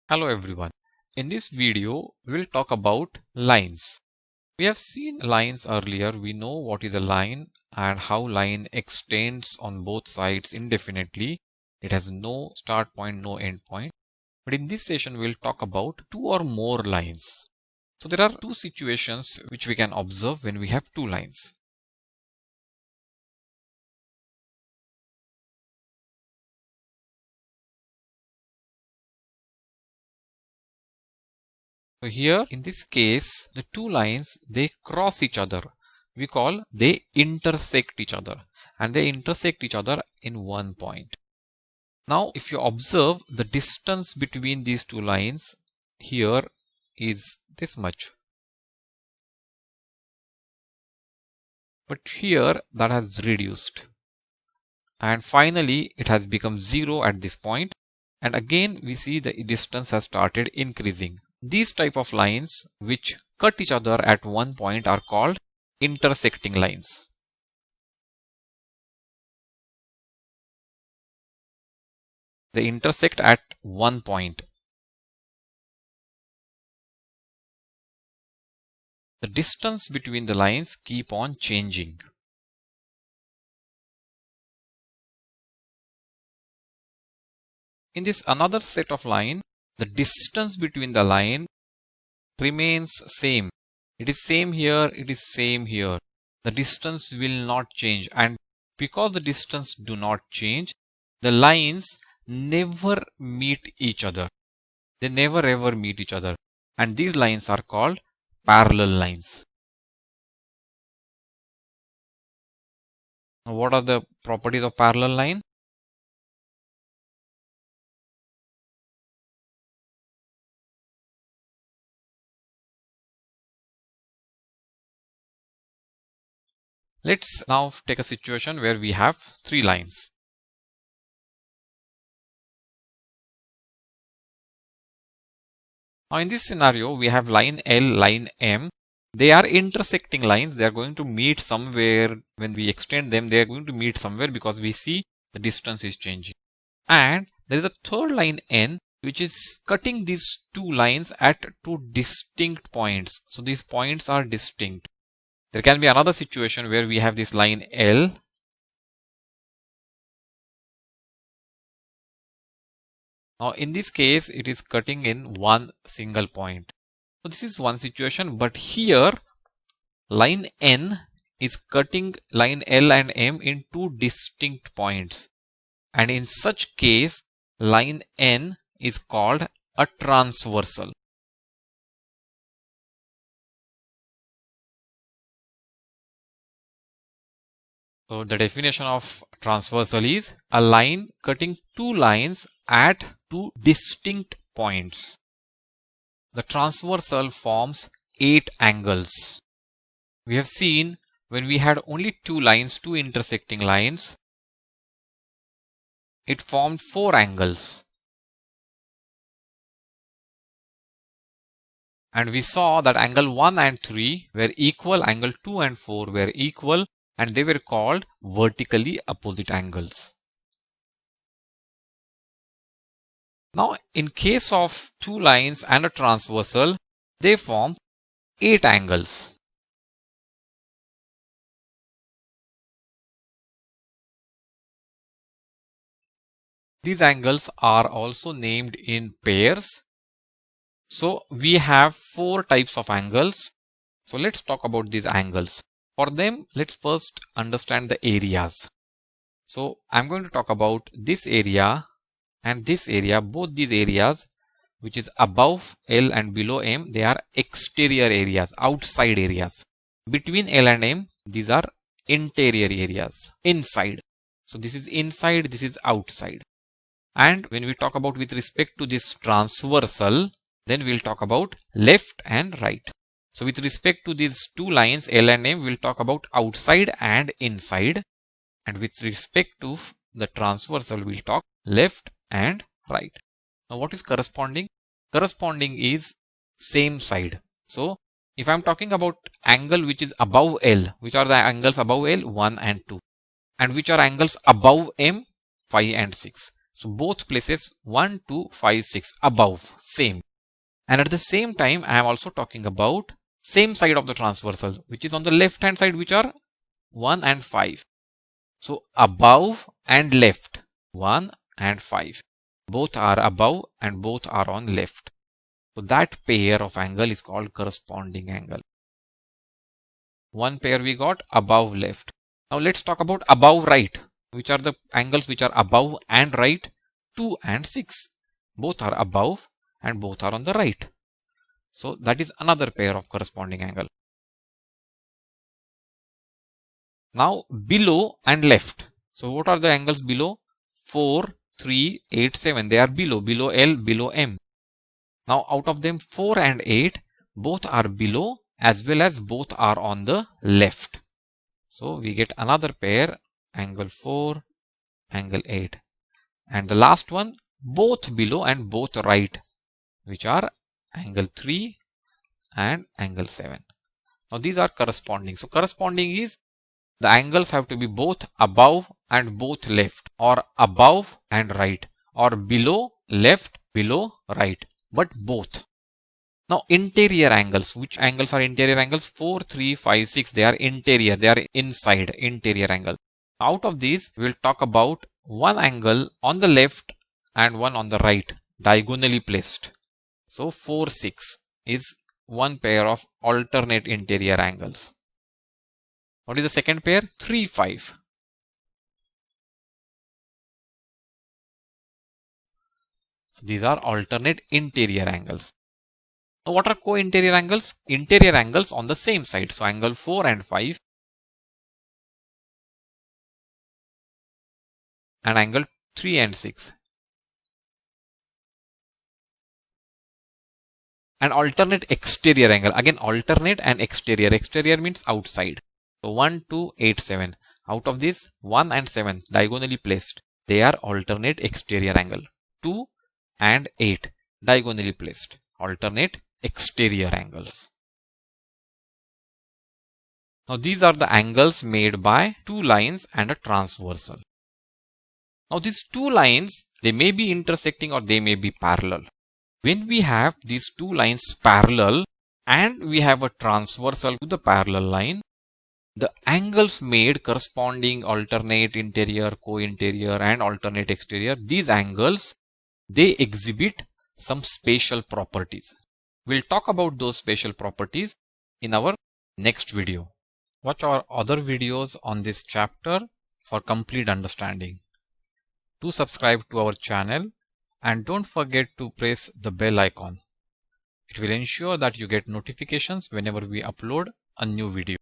Hello everyone. In this video, we'll talk about lines. We have seen lines earlier. We know what is a line and how line extends on both sides indefinitely. It has no start point, no end point. But in this session, we'll talk about two or more lines. So there are two situations which we can observe when we have two lines. So here in this case, the two lines, they cross each other. We call they intersect each other, and they intersect each other in one point. Now if you observe, the distance between these two lines here is this much. But here that has reduced. And finally it has become 0 at this point. And again we see the distance has started increasing. These type of lines which cut each other at one point are called intersecting lines. They intersect at one point. The distance between the lines keep on changing. In this another set of line, the distance between the line remains same. It is same here, it is same here. The distance will not change, and because the distance do not change, the lines never meet each other. They never ever meet each other, and these lines are called parallel lines. Now, what are the properties of parallel line? Let's now take a situation where we have three lines. Now in this scenario, we have line L, line M. They are intersecting lines. They are going to meet somewhere. When we extend them, they are going to meet somewhere because we see the distance is changing. And there is a third line N which is cutting these two lines at two distinct points. So these points are distinct. There can be another situation where we have this line L. Now in this case, it is cutting in one single point. So this is one situation, but here line N is cutting line L and M in two distinct points. And in such case, line N is called a transversal. So the definition of transversal is a line cutting two lines at two distinct points. The transversal forms 8 angles. We have seen when we had only two lines, two intersecting lines, it formed 4 angles. And we saw that angle 1 and 3 were equal, angle 2 and 4 were equal, and they were called vertically opposite angles. Now, in case of two lines and a transversal, they form 8 angles. These angles are also named in pairs. So, we have 4 types of angles. So, let's talk about these angles. For them, let's first understand the areas. So, I'm going to talk about this area and this area. Both these areas, which is above L and below M, they are exterior areas, outside areas. Between L and M, these are interior areas, inside. So, this is inside, this is outside. And when we talk about with respect to this transversal, then we'll talk about left and right. So with respect to these two lines L and M, we'll talk about outside and inside. And with respect to the transversal, we'll talk left and right. Now what is corresponding? Corresponding is same side. So if I'm talking about angle which is above L, which are the angles above L? 1 and 2. And which are angles above M? 5 and 6. So both places 1, 2, 5, 6 above, same. And at the same time, I am also talking about same side of the transversal, which is on the left hand side, which are 1 and 5. So above and left, 1 and 5. Both are above and both are on left. So that pair of angle is called corresponding angle. One pair we got above left. Now let's talk about above right. Which are the angles which are above and right? 2 and 6. Both are above and both are on the right. So that is another pair of corresponding angle. Now below and left. So what are the angles below? 4, 3, 8, 7. They are below L, below M. Now out of them 4 and 8, both are below as well as both are on the left. So we get another pair, angle 4, angle 8. And the last one, both below and both right, which are angle 3 and angle 7. Now these are corresponding. So corresponding is the angles have to be both above and both left, or above and right, or below left, below right, but both. Now interior angles, which angles are interior angles? 4, 3, 5, 6, they are interior, they are inside, interior angle. Out of these, we will talk about one angle on the left and one on the right, diagonally placed. So 4, 6 is one pair of alternate interior angles. What is the second pair? 3, 5. So these are alternate interior angles. Now what are co-interior angles? Interior angles on the same side. So angle 4 and 5 and angle 3 and 6. And alternate exterior angle. Again alternate and exterior. Exterior means outside. So 1, 2, 8, 7. Out of this 1 and 7 diagonally placed. They are alternate exterior angle. 2 and 8 diagonally placed. Alternate exterior angles. Now these are the angles made by two lines and a transversal. Now these two lines, they may be intersecting or they may be parallel. When we have these two lines parallel and we have a transversal to the parallel line, the angles made corresponding alternate interior, co-interior and alternate exterior, these angles, they exhibit some spatial properties. We'll talk about those spatial properties in our next video. Watch our other videos on this chapter for complete understanding. Do subscribe to our channel and don't forget to press the bell icon. It will ensure that you get notifications whenever we upload a new video.